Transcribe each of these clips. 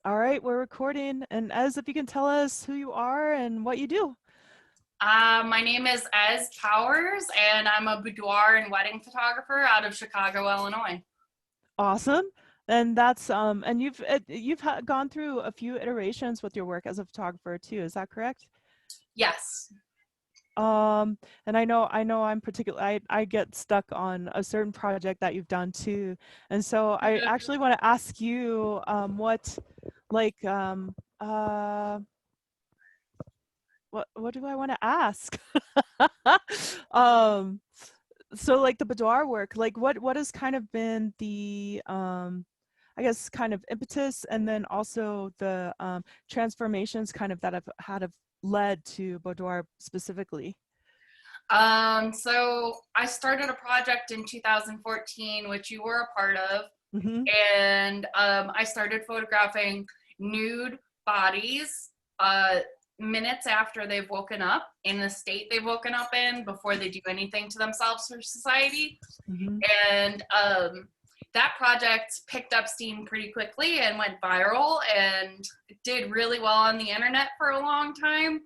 All right, we're recording. And Ez, if you can tell us who you are and what you do. My name is Ez Powers, and I'm a boudoir and wedding photographer out of Chicago, Illinois. Awesome. And that's and you've gone through a few iterations with your work as a photographer too. Is that correct? Yes. And I know I'm particular. I get stuck on a certain project that you've done too. And so I actually want to ask you what like what do I want to ask? um so like the boudoir work, like what has kind of been the I guess kind of impetus, and then also the transformations kind of that have led to boudoir specifically. So I started a project in 2014, which you were a part of, Mm-hmm. and I started photographing nude bodies minutes after they've woken up in the state they've woken up in before they do anything to themselves or society. Mm-hmm. And that project picked up steam pretty quickly and went viral and did really well on the internet for a long time.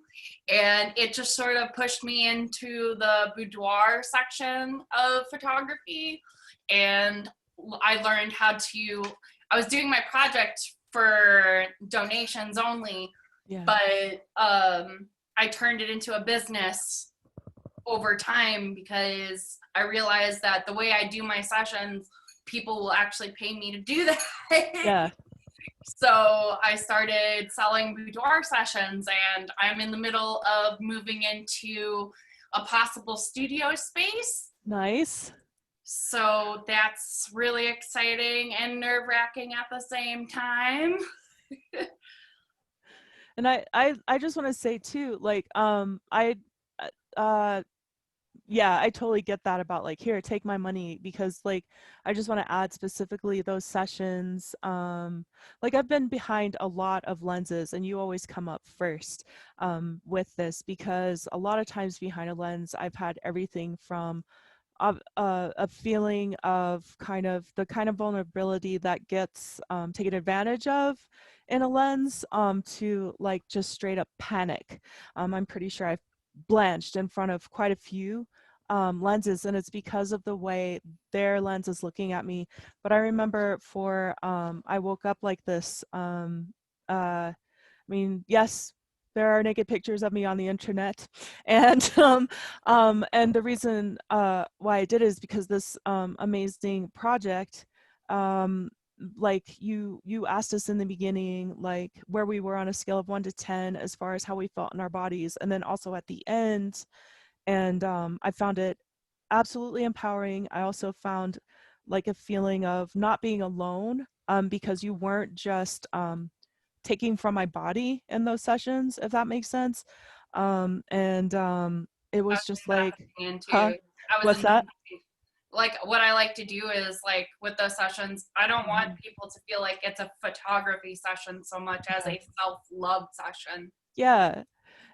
And it just sort of pushed me into the boudoir section of photography. And I learned I was doing my project for donations only, Yeah. but I turned it into a business over time because I realized that the way I do my sessions, people will actually pay me to do that. Yeah. So I started selling boudoir sessions, and I'm in the middle of moving into a possible studio space. Nice. So that's really exciting and nerve-wracking at the same time. And I just want to say too, like uh yeah, I totally get that about like, here, take my money, because like I just want to add specifically those sessions. Like I've been behind a lot of lenses, and you always come up first with this, because a lot of times behind a lens I've had everything from a feeling of kind of the kind of vulnerability that gets taken advantage of in a lens, to like just straight up panic. I'm pretty sure I've blanched in front of quite a few lenses, and it's because of the way their lens is looking at me. But I remember I woke up like this. I mean, yes, there are naked pictures of me on the internet, and and the reason why I did it is because this amazing project, like you asked us in the beginning, like where we were on a scale of 1 to 10 as far as how we felt in our bodies, and then also at the end. And I found it absolutely empowering. I also found like a feeling of not being alone, because you weren't just taking from my body in those sessions, if that makes sense. And it I was was just in that like, span huh? too. I was What's in that? like what I like to do is like with those sessions, I don't want Mhm. people to feel like it's a photography session so much as Yeah. a self-love session. Yeah.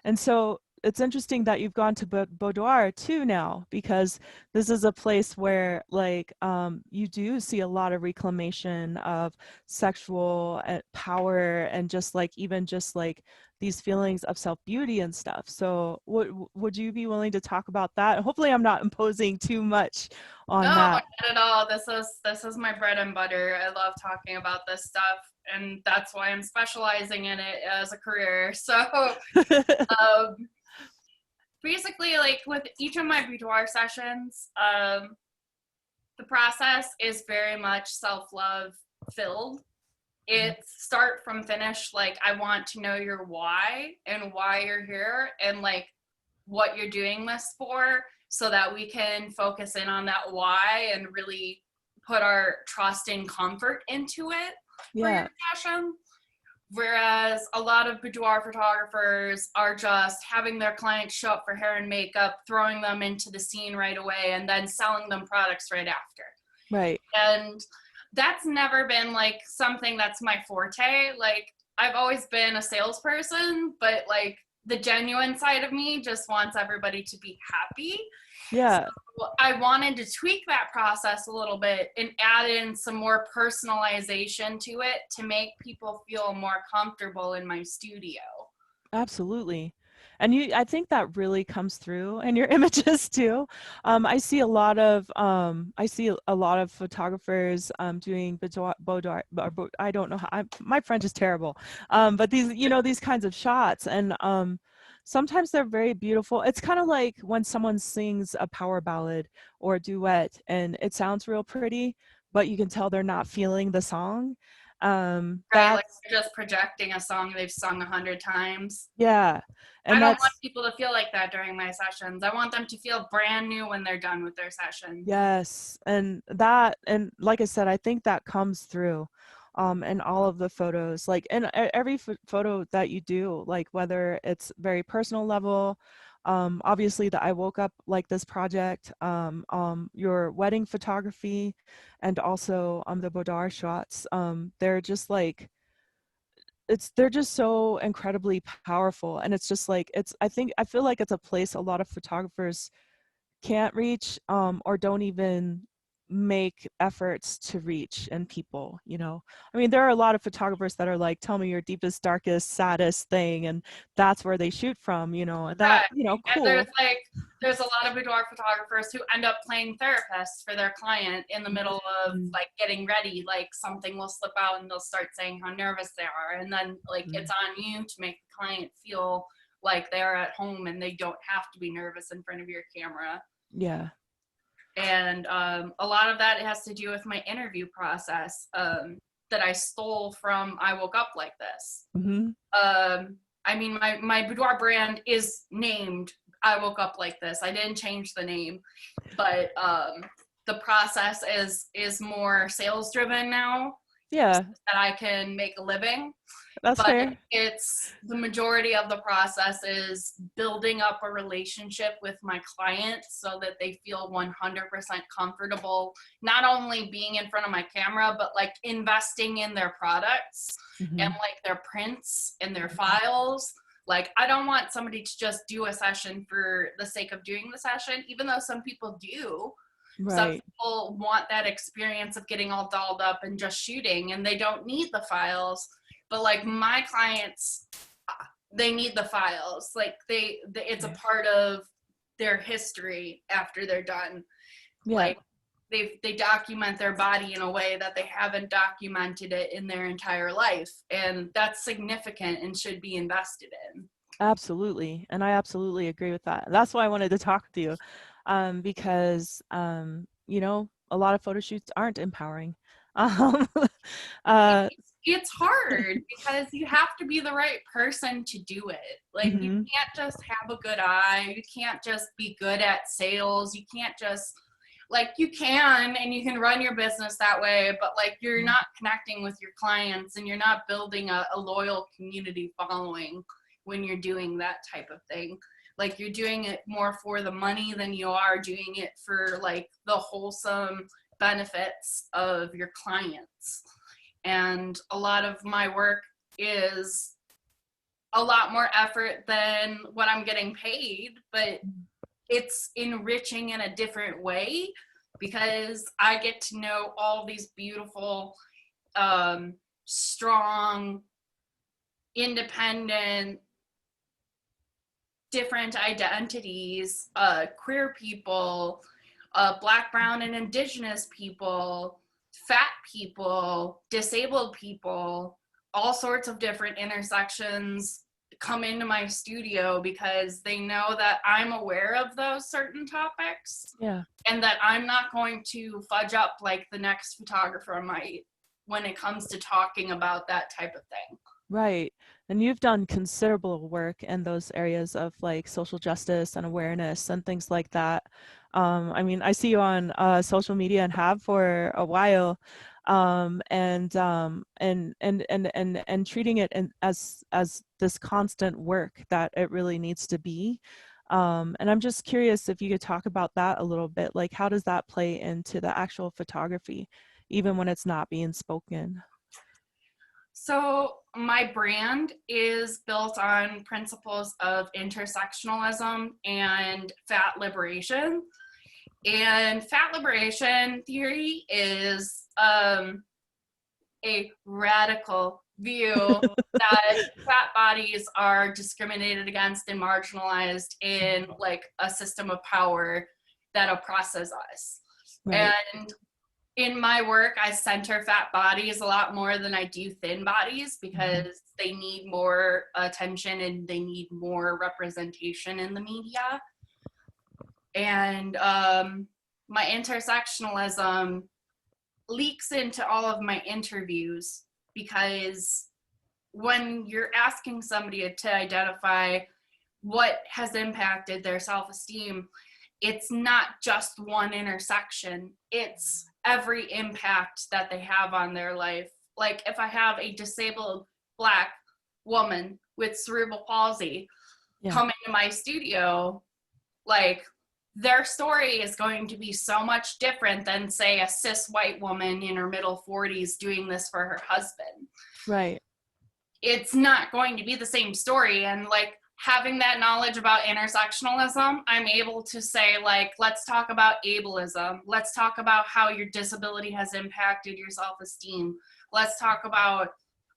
And so it's interesting that you've gone to Boudoir too now, because this is a place where like you do see a lot of reclamation of sexual power, and just like even just like these feelings of self-beauty and stuff. So would you be willing to talk about that? Hopefully I'm not imposing too much No, on not that. at all. This is my bread and butter. I love talking about this stuff, and that's why I'm specializing in it as a career. So um, basically, like with each of my boudoir sessions, the process is very much self-love filled. It's start from finish. Like I want to know your why and why you're here, and like what you're doing this for, so that we can focus in on that why and really put our trust and comfort into it for your Yeah. session. Whereas a lot of boudoir photographers are just having their clients show up for hair and makeup, throwing them into the scene right away, and then selling them products right after. Right. And that's never been like something that's my forte. Like I've always been a salesperson, but like the genuine side of me just wants everybody to be happy. Yeah. I wanted to tweak that process a little bit and add in some more personalization to it to make people feel more comfortable in my studio. Absolutely. And I think that really comes through in your images too. I see a lot of photographers doing boudoir, I don't know how, my French is terrible. But these, these kinds of shots, and sometimes they're very beautiful. It's kind of like when someone sings a power ballad or a duet, and it sounds real pretty, but you can tell they're not feeling the song. Right, like That's they're just projecting a song they've sung 100 times. Yeah, I and don't want that's people to feel like that during my sessions. I want them to feel brand new when they're done with their session. yes, and like I said, I think that comes through in all of the photos, like in every photo that you do, like whether it's very personal level, obviously the I Woke Up Like This project, your wedding photography, and also the Boudoir shots. They're just like they're just so incredibly powerful, and it's just like I feel like it's a place a lot of photographers can't reach, or don't even make efforts to in people, I mean, there are a lot of photographers that are like, tell me your deepest, darkest, saddest thing, and that's where they shoot from, and that, Right. And cool. there's a lot of boudoir photographers who end up playing therapists for their client in the middle of Mhm. like getting ready. Like something will slip out and they'll start saying how nervous they are. And then like it's Mhm. on you to make the client feel like they're at home and they don't have to be nervous in front of your camera. Yeah. And a lot of that has to do with my interview process that I stole from I Woke Up Like This. Hmm. I mean, my boudoir brand is named I Woke Up Like This. I didn't change the name, but the process is more sales driven now, so Yeah, that I can make a living. that's But fair. it's the majority of the process is building up a relationship with my client so that they feel 100% comfortable, not only being in front of my camera, but like investing in their products and Hmm. like their prints and their files. Like, I don't want somebody to just do a session for the sake of doing the session, even though some people do. Some Right. people want that experience of getting all dolled up and just shooting, and they don't need the files. But like my clients, they need the files. Like it's a Okay. part of their history after they're done. Yeah. Like they document their body in a way that they haven't documented it in their entire life, and that's significant and should be invested in. Absolutely. And I absolutely agree with that. That's why I wanted to talk to you, because, a lot of photo shoots aren't empowering. Um, uh, It's hard because you have to be the right person to do it. Like you mhm. can't just have a good eye. You can't just be good at sales. You can't just like you can and you can run your business that way, but like you're Mhm. not connecting with your clients and you're not building a loyal community following when you're doing that type of thing. Like you're doing it more for the money than you are doing it for like the wholesome benefits of your clients. And a lot of my work is a lot more effort than what I'm getting paid, but it's enriching in a different way because I get to know all these beautiful, strong, independent, different identities, queer people, Black, brown, and indigenous people, fat people, disabled people, all sorts of different intersections come into my studio because they know that I'm aware of those certain topics Yeah. and that I'm not going to fudge up like the next photographer might when it comes to talking about that type of thing. Right. And you've done considerable work in those areas of like social justice and awareness and things like that. I mean, I see you on social media and have for a while, and treating it as this constant work that it really needs to be. And I'm just curious if you could talk about that a little bit. Like, how does that play into the actual photography, even when it's not being spoken? So my brand is built on principles of intersectionalism and fat liberation. And fat liberation theory is a radical view that fat bodies are discriminated against and marginalized in like a system of power that oppresses us. Right. And in my work, I center fat bodies a lot more than I do thin bodies because they need more attention and they need more representation in the media. And my intersectionalism leaks into all of my interviews because when you're asking somebody to identify what has impacted their self-esteem, it's not just one intersection, it's every impact that they have on their life. Like if I have a disabled Black woman with cerebral palsy come into my studio, like their story is going to be so much different than say a cis white woman in her middle 40s doing this for her husband. Right. It's not going to be the same story. And like having that knowledge about intersectionalism, I'm able to say like, let's talk about ableism. Let's talk about how your disability has impacted your self-esteem. Let's talk about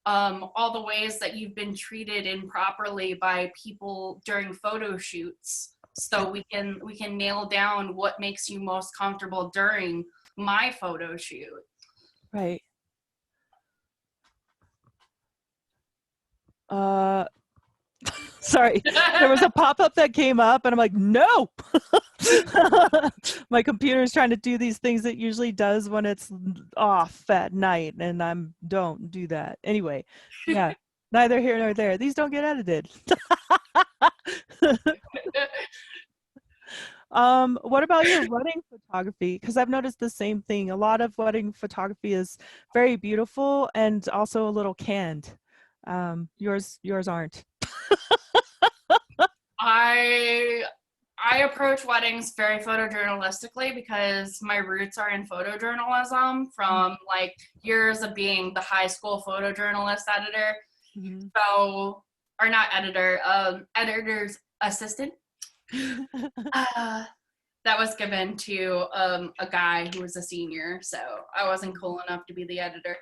all the ways that you've been treated improperly by people during photo shoots. So we can nail down what makes you most comfortable during my photo shoot. Right. Sorry, there was a pop-up that came up and I'm like, no. My computer is trying to do these things it usually does when it's off at night, and don't do that. Anyway, yeah, neither here nor there. These don't get edited. What about your wedding photography? Because I've noticed the same thing. A lot of wedding photography is very beautiful and also a little canned. Yours aren't. I approach weddings very photojournalistically because my roots are in photojournalism from like years of being the high school photojournalist editor. Mm-hmm. So, or not editor, editor's assistant. That was given to a guy who was a senior, so I wasn't cool enough to be the editor.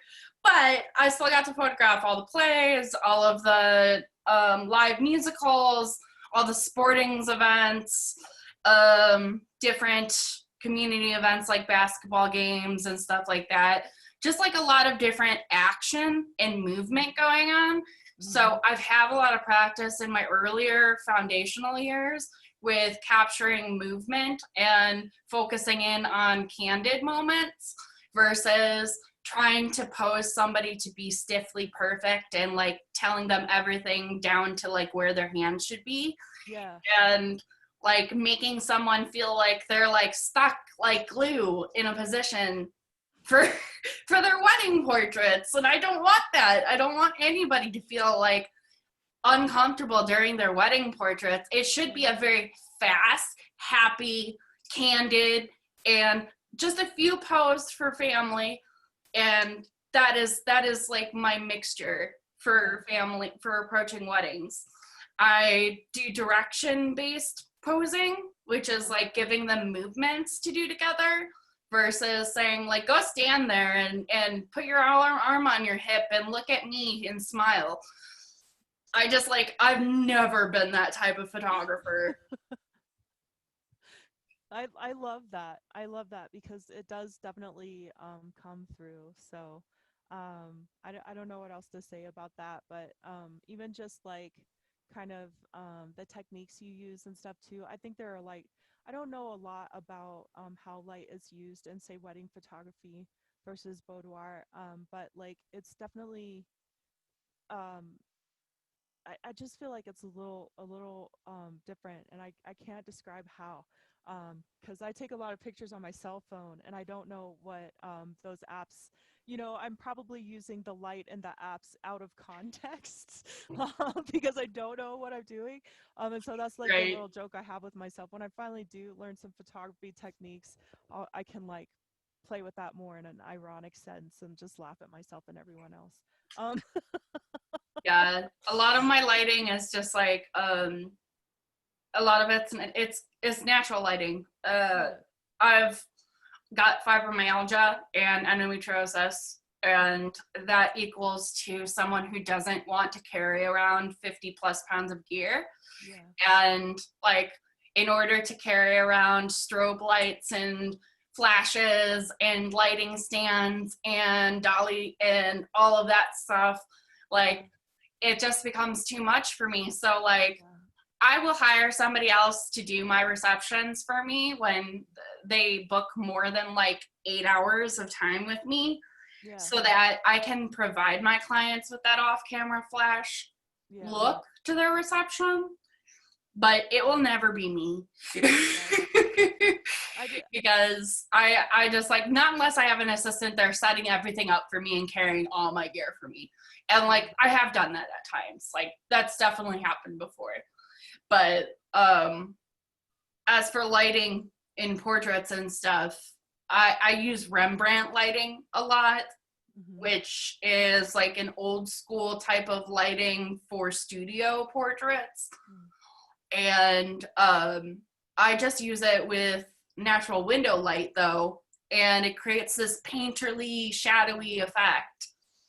But I still got to photograph all the plays, all of the live musicals, all the sporting events, different community events like basketball games and stuff like that. Just like a lot of different action and movement going on. So I've had a lot of practice in my earlier foundational years with capturing movement and focusing in on candid moments versus trying to pose somebody to be stiffly perfect and like telling them everything down to like where their hands should be. Yeah. And like making someone feel like they're like stuck like glue in a position for their wedding portraits. And I don't want that. I don't want anybody to feel like uncomfortable during their wedding portraits. It should be a very fast, happy, candid, and just a few poses for family. And that is like my mixture for family, for approaching weddings. I do direction-based posing, which is like giving them movements to do together versus saying like, go stand there and put your arm on your hip and look at me and smile. I just like, I've never been that type of photographer. I love that. I love that because it does definitely come through. So I don't know what else to say about that, but even just like kind of the techniques you use and stuff too. I think there are like, I don't know a lot about how light is used in say wedding photography versus boudoir, but like it's definitely um I just feel like it's a little different, and I can't describe how, because I take a lot of pictures on my cell phone and I don't know what those apps, I'm probably using the light in the apps out of context because I don't know what I'm doing, and so that's like the Right. little joke I have with myself. When I finally do learn some photography techniques, I can like play with that more in an ironic sense and just laugh at myself and everyone else. Um, Yeah, a lot of my lighting is just like a lot of it's natural lighting. yeah, I've got fibromyalgia and endometriosis, and that equals to someone who doesn't want to carry around 50 plus pounds of gear. yeah, And like, in order to carry around strobe lights and flashes and lighting stands and dolly and all of that stuff, yeah, like, it just becomes too much for me. So like, yeah, I will hire somebody else to do my receptions for me when they book more than like 8 hours of time with me, yeah, so that I can provide my clients with that off-camera flash yeah. look to their reception. But it will never be me. Right. I do. Because I just like, not unless I have an assistant there setting everything up for me and carrying all my gear for me. And like, I have done that at times. Like, that's definitely happened before. But as for lighting in portraits and stuff, I use Rembrandt lighting a lot, Mm-hmm. which is like an old school type of lighting for studio portraits. And I just use it with natural window light though, and it creates this painterly, shadowy effect.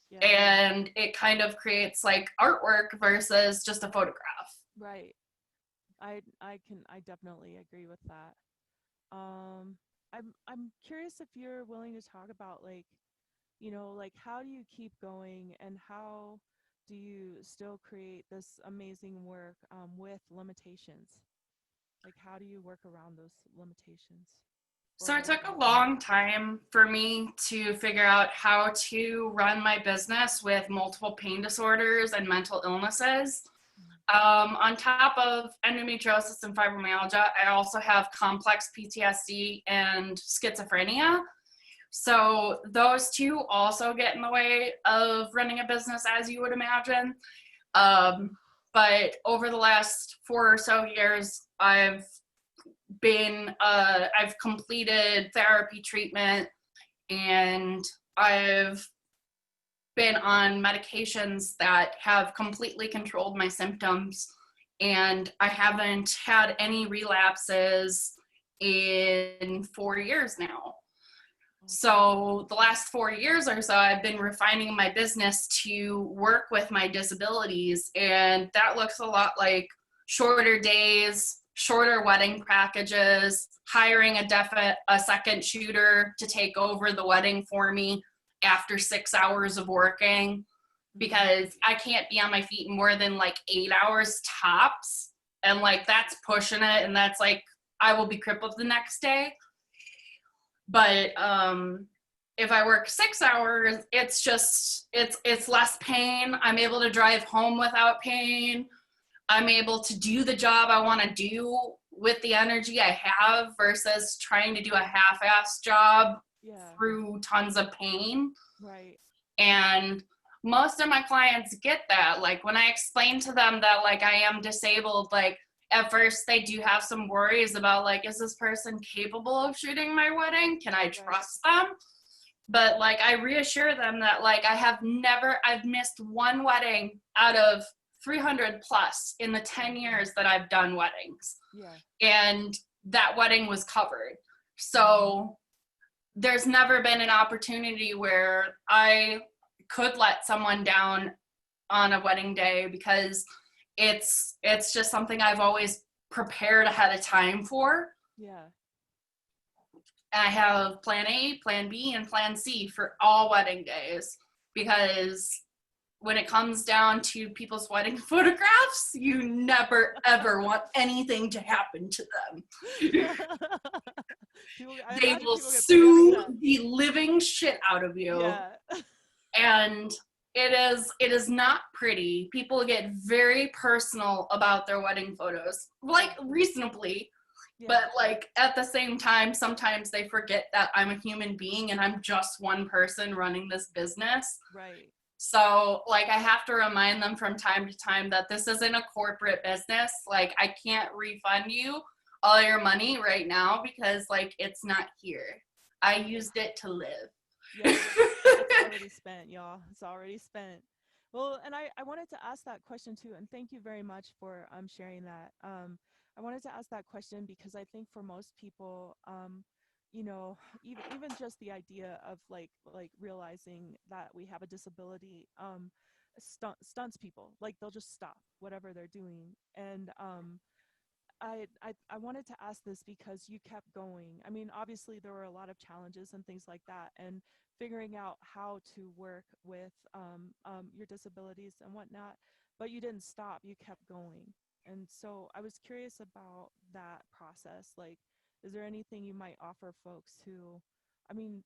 Yeah. And it kind of creates like artwork versus just a photograph. Right. I definitely agree with that. Um, I'm curious if you're willing to talk about like, like how do you keep going and how do you still create this amazing work with limitations? Like how do you work around those limitations or So it took whatever a they are? long time for me to figure out how to run my business with multiple pain disorders and mental illnesses. On top of endometriosis and fibromyalgia, I also have complex PTSD and schizophrenia. So those two also get in the way of running a business, as you would imagine. But over the last 4 or so years, I've completed therapy treatment, and I've been on medications that have completely controlled my symptoms, and I haven't had any relapses in 4 years now. Awesome. So the last 4 years or so, I've been refining my business to work with my disabilities, and that looks a lot like shorter days, shorter wedding packages, hiring a second shooter to take over the wedding for me after 6 hours of working, Mm-hmm. because I can't be on my feet more than like 8 hours tops. And like, that's pushing it. And that's like, I will be crippled the next day. But if I work 6 hours, it's just, it's less pain. I'm able to drive home without pain. I'm able to do the job I want to do with the energy I have versus trying to do a half-ass job Yeah. through tons of pain. Right. And most of my clients get that. Like, when I explain to them that like I am disabled, like, at first they do have some worries about like, is this person capable of shooting my wedding? Can I Right. trust them? But like, I reassure them that like, I've missed one wedding out of 300 plus in the 10 years that I've done weddings. Yeah. And that wedding was covered. So there's never been an opportunity where I could let someone down on a wedding day, because it's just something I've always prepared ahead of time for. Yeah. And I have plan A, plan B, and plan C for all wedding days, because when it comes down to people's wedding photographs, you never ever want anything to happen to them. I They imagine will people get very sue upset. the living shit out of you. Yeah. And it is not pretty. People get very personal about their wedding photos, like, reasonably. Yeah. But like, at the same time, sometimes they forget that I'm a human being and I'm just one person running this business. Right. So like, I have to remind them from time to time that this isn't a corporate business. Like, I can't refund you all your money right now, because like, it's not here. I used it to live. Yeah. It's already spent, y'all. It's already spent. Well, and I wanted to ask that question too, and thank you very much for sharing that. I wanted to ask that question because I think for most people, you know, even just the idea of like realizing that we have a disability stunts people. Like they'll just stop whatever they're doing, and I wanted to ask this because you kept going. I mean, obviously there were a lot of challenges and things like that, and figuring out how to work with your disabilities and whatnot, but you didn't stop. You kept going. And so I was curious about that process. Like, is there anything you might offer folks who, I mean,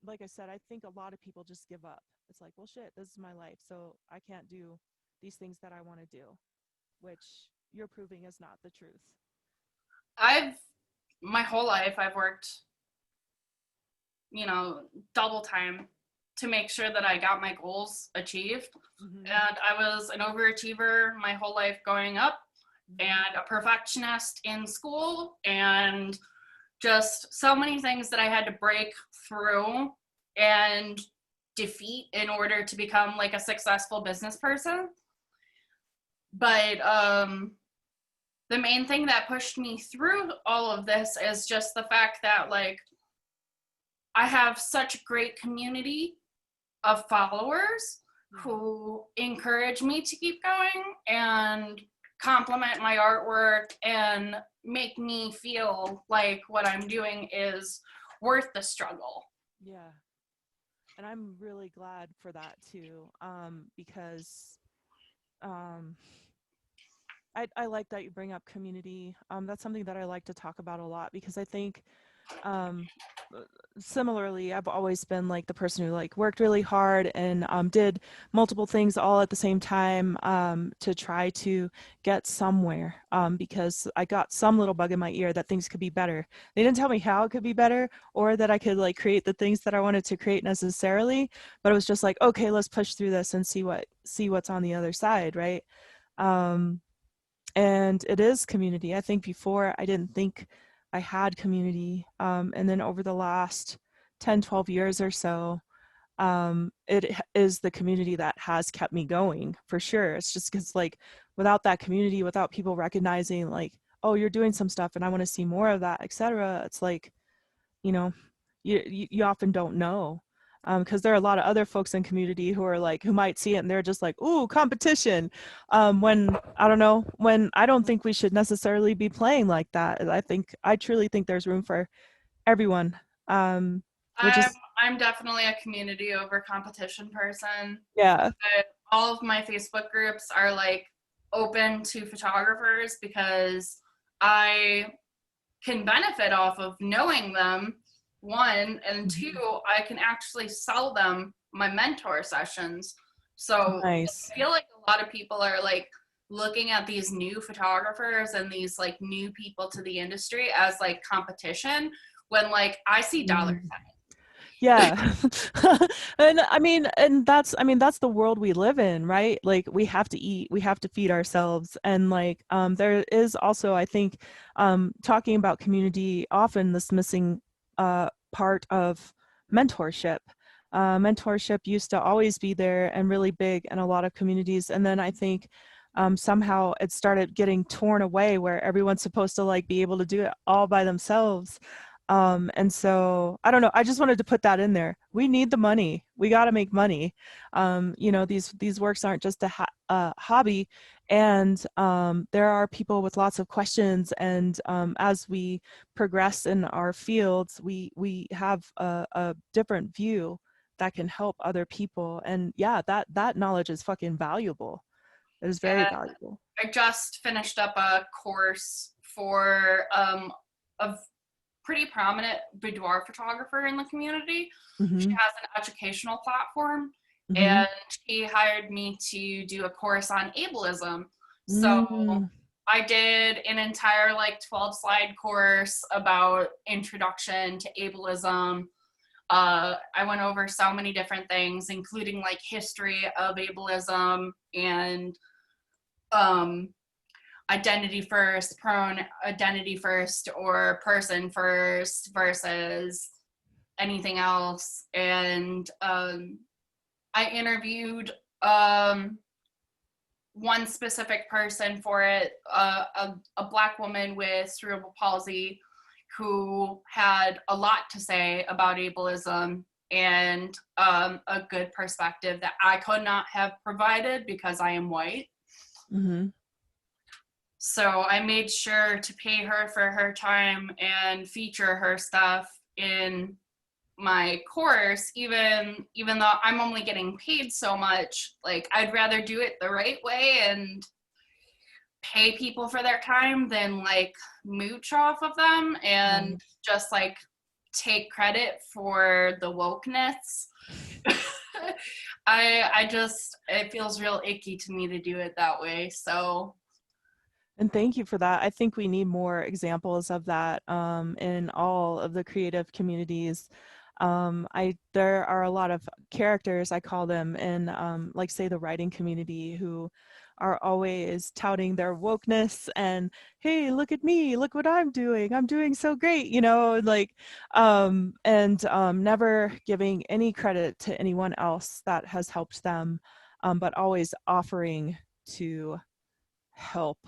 like I said, I think a lot of people just give up. It's like, well, shit, this is my life, so I can't do these things that I want to do, which you're proving is not the truth. I've my whole life I've worked, double time to make sure that I got my goals achieved. Mm-hmm. And I was an overachiever my whole life growing up Mm-hmm. and a perfectionist in school, and just so many things that I had to break through and defeat in order to become like a successful business person. But the main thing that pushed me through all of this is just the fact that like I have such a great community of followers Yeah. who encourage me to keep going and compliment my artwork and make me feel like what I'm doing is worth the struggle. Yeah. And I'm really glad for that too, because um, I like that you bring up community. That's something that I like to talk about a lot because I think um, uh, similarly, I've always been like the person who like worked really hard and did multiple things all at the same time to try to get somewhere because I got some little bug in my ear that things could be better. They didn't tell me how it could be better or that I could like create the things that I wanted to create necessarily, but it was just like, okay, let's push through this and see what's on the other side, right? Um, and it is community. I think before I didn't think I had community. And then over the last 10, 12 years or so, is the community that has kept me going for sure. It's just because like without that community, without people recognizing like, oh, you're doing some stuff and I want to see more of that, etc. It's like, you know, you often don't know because there are a lot of other folks in community who are like who might see it and they're just like, ooh, competition, when I don't know, when I don't think we should necessarily be playing like that. I truly think there's room for everyone, which I'm is I'm definitely a community over competition person. yeah. But all of my Facebook groups are like open to photographers because I can benefit off of knowing them, one, and two, Mhm. I can actually sell them my mentor sessions. So Nice. I feel like a lot of people are like looking at these new photographers and these like new people to the industry as like competition when like I see dollar Mm. signs. Yeah. And I mean that's the world we live in, right? Like we have to eat, we have to feed ourselves. And like there is also, I think, talking about community, often this missing part of mentorship. Mentorship used to always be there and really big in a lot of communities. And then I think somehow it started getting torn away where everyone's supposed to like be able to do it all by themselves. And so I don't know, I just wanted to put that in there. We need the money. We got to make money. You know, these works aren't just a hobby, and there are people with lots of questions. And as we progress in our fields, we have a different view that can help other people. And yeah, that knowledge is fucking valuable. It is very Yeah, valuable. I just finished up a course for a pretty prominent boudoir photographer in the community. She Mm-hmm. has an educational platform, Mm-hmm. and she hired me to do a course on ableism. So Mm. I did an entire like 12 slide course about introduction to ableism. I went over so many different things, including like history of ableism and um, identity first, prone identity first, or person first versus anything else. And I interviewed one specific person for it, a Black woman with cerebral palsy who had a lot to say about ableism and a good perspective that I could not have provided because I am white. Mm-hmm. So I made sure to pay her for her time and feature her stuff in my course, even though I'm only getting paid so much. Like, I'd rather do it the right way and pay people for their time than like mooch off of them and just like take credit for the wokeness. I just, it feels real icky to me to do it that way. So. And thank you for that. I think we need more examples of that in all of the creative communities. There are a lot of characters, I call them, in like say the writing community, who are always touting their wokeness and, hey, look at me, look what I'm doing so great, you know, like, never giving any credit to anyone else that has helped them, but always offering to help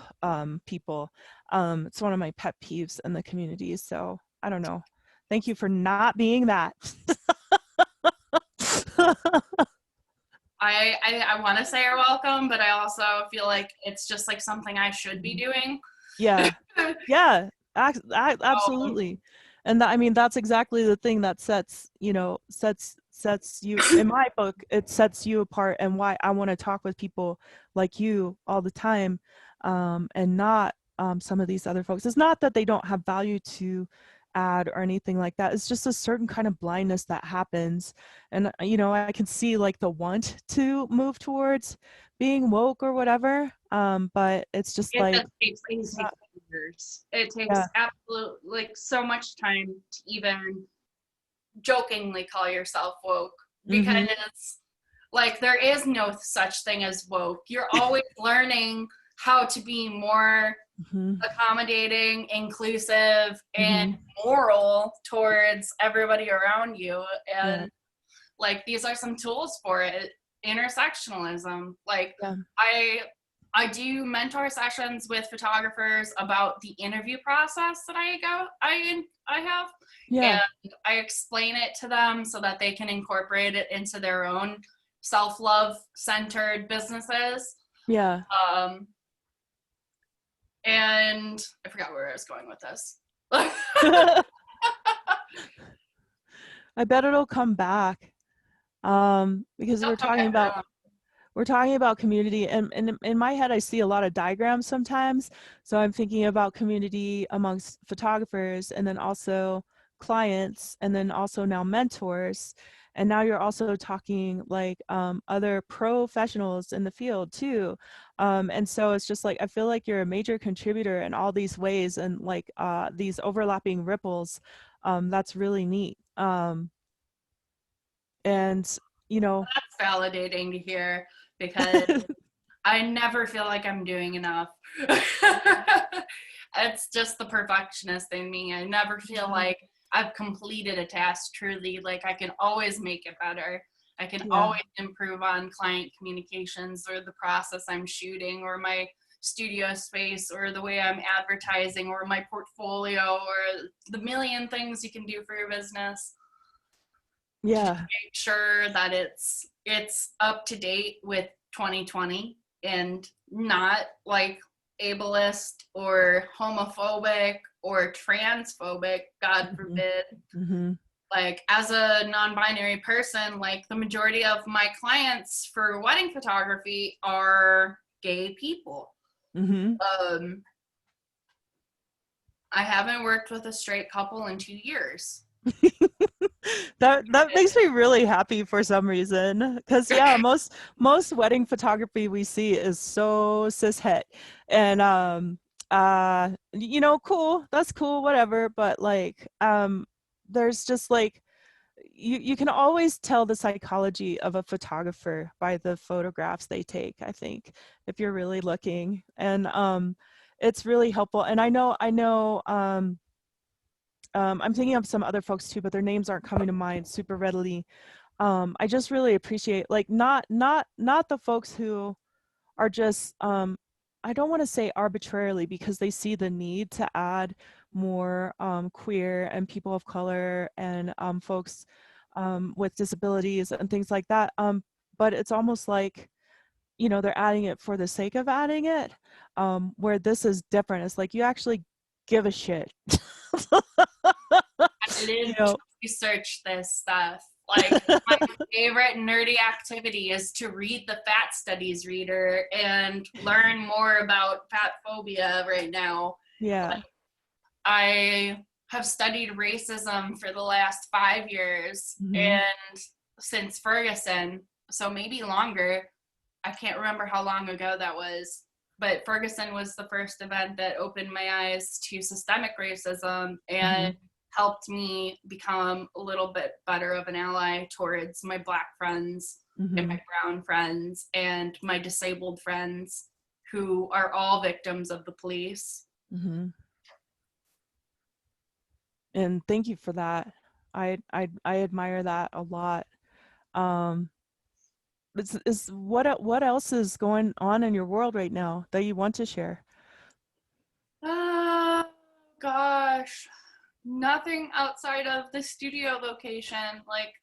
people. It's one of my pet peeves in the community. So I don't know. Thank you for not being that. I want to say you're welcome, but I also feel like it's just like something I should be doing. Yeah. Yeah. Absolutely. And I mean, that's exactly the thing that sets you, in my book, it sets you apart, and why I want to talk with people like you all the time, and not some of these other folks. It's not that they don't have value to add or anything like that. It's just a certain kind of blindness that happens. And, I can see like the want to move towards being woke or whatever. But it's just It like, just takes years. It takes yeah. absolute like so much time to even jokingly call yourself woke, because Mm-hmm. like there is no such thing as woke. You're always learning how to be more Mm-hmm. accommodating, inclusive, and Mm-hmm. moral towards everybody around you. Yeah. And like these are some tools for it. Intersectionalism. Like Yeah. I do mentor sessions with photographers about the interview process that I have, Yeah. and I explain it to them so that they can incorporate it into their own self-love centered businesses. Yeah. Um, and I forgot where I was going with this. I bet it'll come back. Because Don't come back around. we're talking about community, and in my head I see a lot of diagrams sometimes. So I'm thinking about community amongst photographers, and then also clients, and then also now mentors. And now you're also talking like other professionals in the field too. And so it's just like, I feel like you're a major contributor in all these ways, and like these overlapping ripples. That's really neat. And you know, That's validating to hear, because I never feel like I'm doing enough. It's just the perfectionist in me. I never feel like I've completed a task truly. Like I can always make it better. I can yeah, always improve on client communications or the process I'm shooting or my studio space or the way I'm advertising or my portfolio or the million things you can do for your business to just yeah, make sure that it's up to date with 2020 and not like ableist or homophobic or transphobic, God mm-hmm, forbid. mm-hmm, Like as a non-binary person, like the majority of my clients for wedding photography are gay people. mm-hmm. Um, I haven't worked with a straight couple in 2 years. That makes me really happy for some reason, because yeah, most wedding photography we see is so cis het, and cool, that's cool, whatever, but like there's just like, you can always tell the psychology of a photographer by the photographs they take, I think, if you're really looking. And it's really helpful. And I know I'm thinking of some other folks too, but their names aren't coming to mind super readily. I just really appreciate, like, not the folks who are just, I don't want to say arbitrarily, because they see the need to add more queer and people of color and folks with disabilities and things like that. But it's almost like, you know, they're adding it for the sake of adding it, where this is different. It's like you actually give a shit. I You live to know, research this stuff. Like, my favorite nerdy activity is to read the Fat Studies Reader and learn more about fat phobia right now. yeah. I have studied racism for the last 5 years, Hmm. and since Ferguson, so maybe longer. I can't remember how long ago that was, but Ferguson was the first event that opened my eyes to systemic racism and Hmm. helped me become a little bit better of an ally towards my Black friends and Hmm. my brown friends and my disabled friends who are all victims of the police. Hmm. And thank you for that. I admire that a lot. Um, is what else is going on in your world right now that you want to share? Oh, gosh. Nothing outside of the studio location. Like,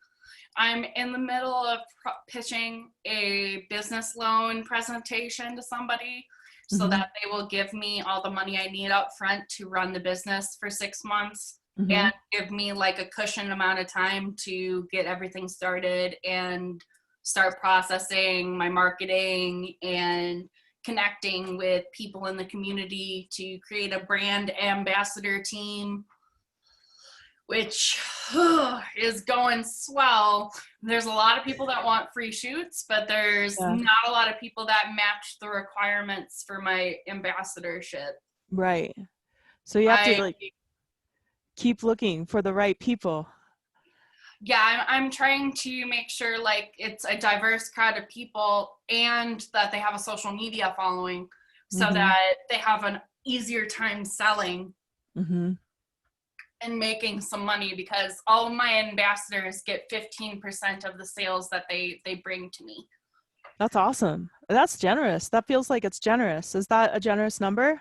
I'm in the middle of pitching a business loan presentation to somebody so Hmm. that they will give me all the money I need up front to run the business for 6 months Hmm. and give me like a cushioned amount of time to get everything started and start processing my marketing and connecting with people in the community to create a brand ambassador team, which is going swell. There's a lot of people that want free shoots, but there's Yeah, not a lot of people that match the requirements for my ambassadorship. right. So you have to I like keep looking for the right people. Yeah, I'm trying to make sure like it's a diverse crowd of people and that they have a social media following so Hmm. that they have an easier time selling Hmm. and making some money, because all of my ambassadors get 15% of the sales that they bring to me. That's awesome. That's generous. That feels like it's generous. Is that a generous number?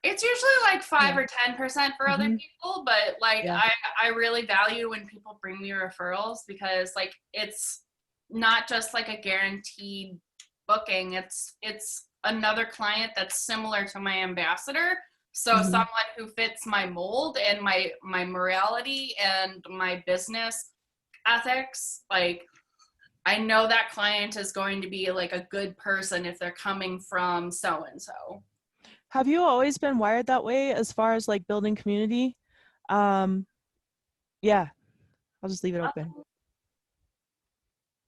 It's usually like Yeah. 5 or 10% for other Hmm. people, but like Yeah. I really value when people bring me referrals, because like it's not just like a guaranteed booking. It's another client that's similar to my ambassador. So Hmm. someone who fits my mold and my morality and my business ethics. Like, I know that client is going to be like a good person if they're coming from so and so. Have you always been wired that way as far as like building community? Um, yeah, I'll just leave it open.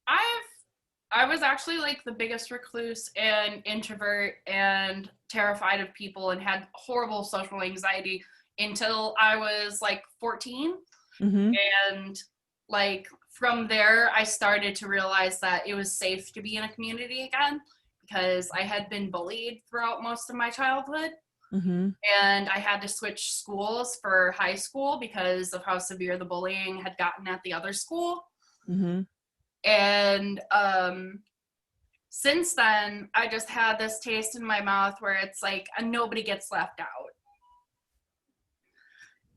I've I was actually like the biggest recluse and introvert and terrified of people and had horrible social anxiety until I was like 14. Hmm. And like from there, I started to realize that it was safe to be in a community again, because I had been bullied throughout most of my childhood. Hmm. And I had to switch schools for high school because of how severe the bullying had gotten at the other school. Hmm. And since then, I just had this taste in my mouth where it's like nobody gets left out.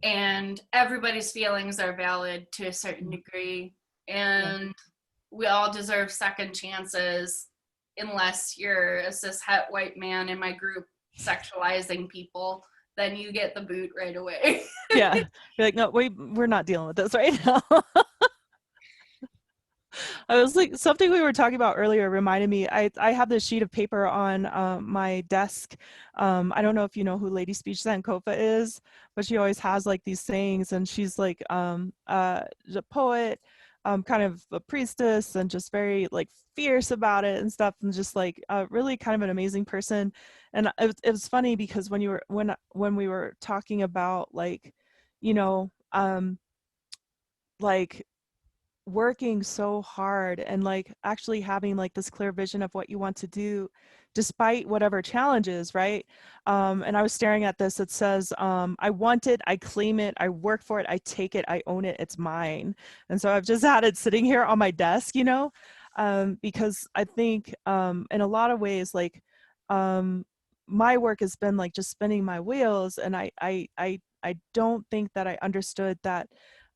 And everybody's feelings are valid to a certain degree. Yeah. And we all deserve second chances, unless you're a cis het white man in my group sexualizing people, then you get the boot right away. Yeah. You're like, no, we're not dealing with this right now. I was like, something we were talking about earlier reminded me. I have this sheet of paper on my desk. I don't know if you know who Lady Speech Sankofa is, but she always has like these sayings, and she's like a poet, kind of a priestess, and just very like fierce about it and stuff, and just like really kind of an amazing person. And it was funny because when we were talking about like, you know, like working so hard and like actually having like this clear vision of what you want to do despite whatever challenges, right? And I was staring at this. It says, I want it, I claim it, I work for it, I take it, I own it, it's mine. And so I've just had it sitting here on my desk, you know, because I think in a lot of ways, like my work has been like just spinning my wheels, and I don't think that I understood that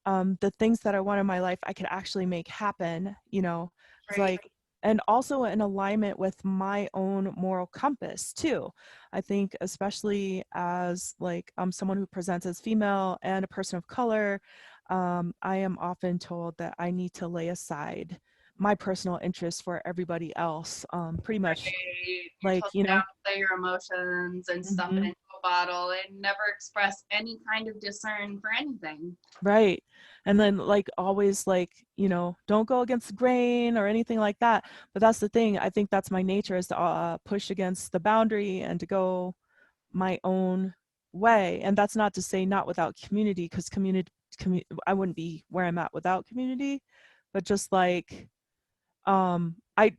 the things that I want in my life, I could actually make happen, you know, it's Right. like, and also in alignment with my own moral compass too. I think especially as like someone who presents as female and a person of color, I am often told that I need to lay aside my personal interests for everybody else. Pretty much You're like, told you down know, to say your emotions and stuff it mhm. into a bottle and never express any kind of discern for anything. Right. And then like always like, you know, don't go against the grain or anything like that. But that's the thing. I think that's my nature, is to push against the boundary and to go my own way. And that's not to say not without community, because I wouldn't be where I'm at without community. But just like I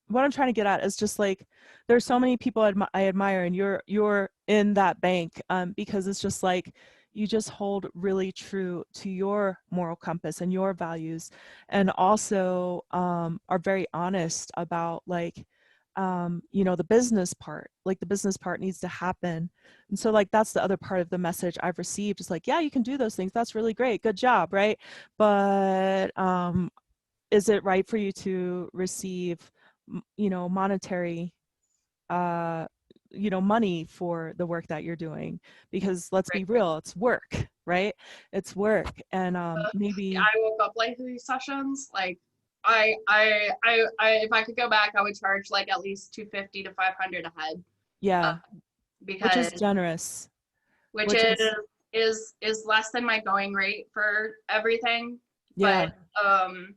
what I'm trying to get at is just like there's so many people I admire, and you're in that bank, because it's just like you just hold really true to your moral compass and your values, and also are very honest about like you know, the business part. Like the business part needs to happen, and so like that's the other part of the message I've received, is like, yeah, you can do those things, that's really great, good job, right? But is it right for you to receive, you know, monetary, uh, you know, money for the work that you're doing? Because let's be Right. real, it's work, right? It's work, and maybe, I woke up late for these sessions. Like, if I could go back, I would charge like at least 250 to 500 a head, uh, yeah, which because is generous, which which is, is less than my going rate for everything. But yeah, um,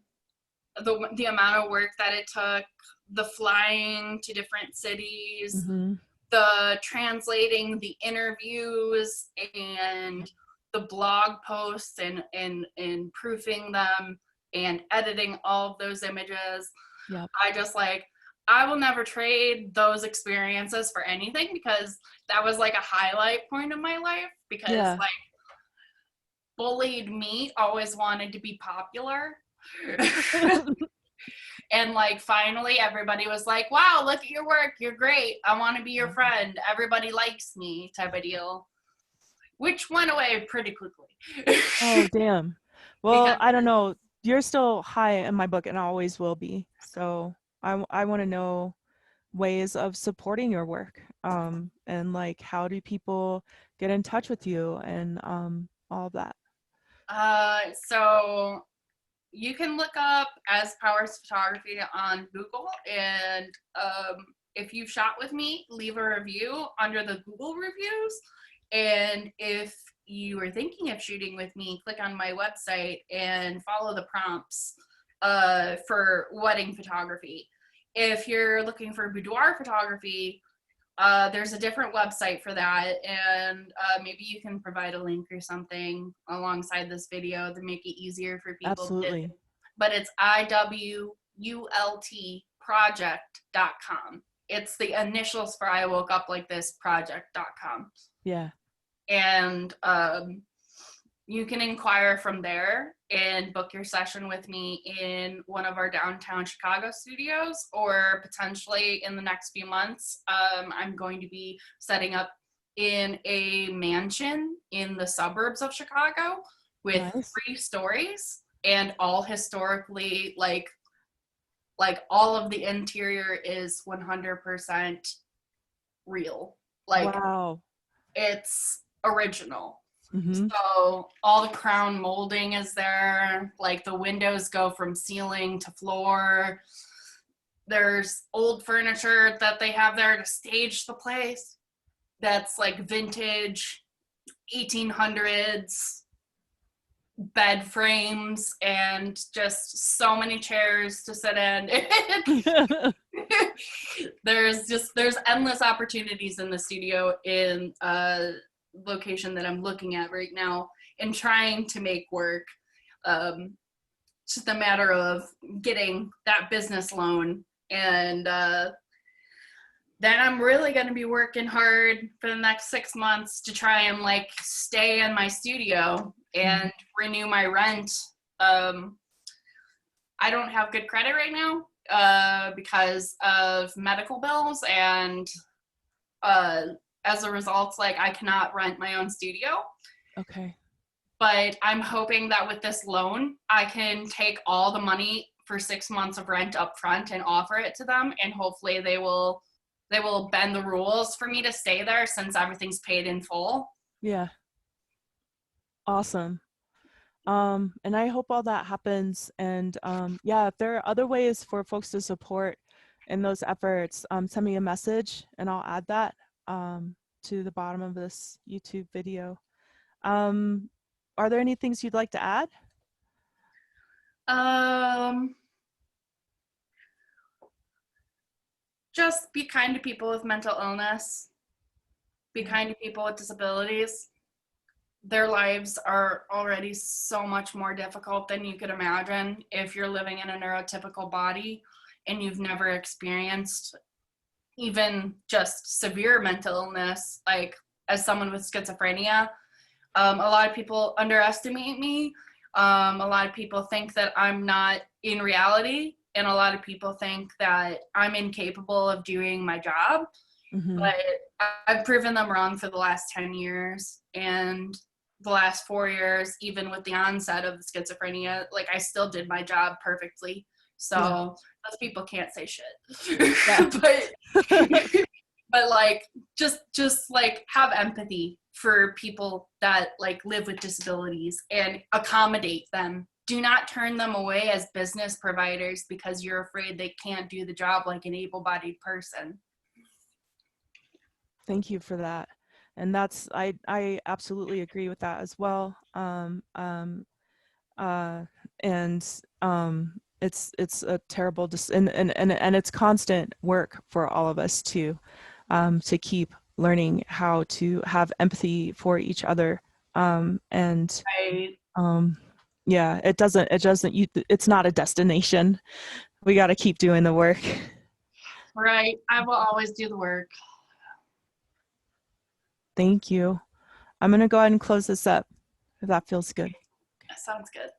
the amount of work that it took, the flying to different cities, mm-hmm, the translating the interviews and the blog posts and proofing them and editing all of those images. yep, I just like, I will never trade those experiences for anything, because that was like a highlight point of my life, because yeah. like bullied me always wanted to be popular. And like finally everybody was like, wow, look at your work, you're great, I want to be your friend, everybody likes me, type of deal, which went away pretty quickly. Oh, damn. Well, Because I don't know. You're still high in my book and always will be. So I want to know ways of supporting your work, and like how do people get in touch with you, and all of that. so you can look up As Powers Photography on Google, and if you've shot with me, leave a review under the Google reviews. And if you are thinking of shooting with me, click on my website and follow the prompts for wedding photography. If you're looking for boudoir photography, there's a different website for that, and maybe you can provide a link or something alongside this video to make it easier for people to, Absolutely. but it's IWULT project.com. It's the initials for I Woke Up Like This project.com. Yeah. And you can inquire from there and book your session with me in one of our downtown Chicago studios, or potentially in the next few months, I'm going to be setting up in a mansion in the suburbs of Chicago with Nice. 3 stories and all historically, like all of the interior is 100% real. Like Wow. it's original. Mm-hmm. So all the crown molding is there. Like the windows go from ceiling to floor. There's old furniture that they have there to stage the place. That's like vintage 1800s bed frames and just so many chairs to sit in. there's endless opportunities in the studio in location that I'm looking at right now and trying to make work. Um, just a matter of getting that business loan. And then I'm really going to be working hard for the next 6 months to try and like stay in my studio and renew my rent. I don't have good credit right now because of medical bills, and as a result, like I cannot rent my own studio. Okay. But I'm hoping that with this loan, I can take all the money for 6 months of rent up front and offer it to them, and hopefully they will bend the rules for me to stay there since everything's paid in full. Yeah. Awesome. And I hope all that happens. And yeah, if there are other ways for folks to support in those efforts, send me a message and I'll add that to the bottom of this YouTube video. Are there any things you'd like to add? Just be kind to people with mental illness. Be kind to people with disabilities. Their lives are already so much more difficult than you could imagine if you're living in a neurotypical body and you've never experienced even just severe mental illness. Like as someone with schizophrenia, a lot of people underestimate me. A lot of people think that I'm not in reality, and a lot of people think that I'm incapable of doing my job. But I've proven them wrong for the last 10 years, and the last 4 years, even with the onset of the schizophrenia, like I still did my job perfectly. So those people can't say shit. Yeah. but like just like have empathy for people that like live with disabilities and accommodate them. Do not turn them away as business providers because you're afraid they can't do the job like an able-bodied person. Thank you for that. And that's, I absolutely agree with that as well. It's a terrible, and it's constant work for all of us to keep learning how to have empathy for each other. Right. Yeah, it's not a destination. We got to keep doing the work. Right. I will always do the work. Thank you. I'm going to go ahead and close this up if that feels good. That sounds good.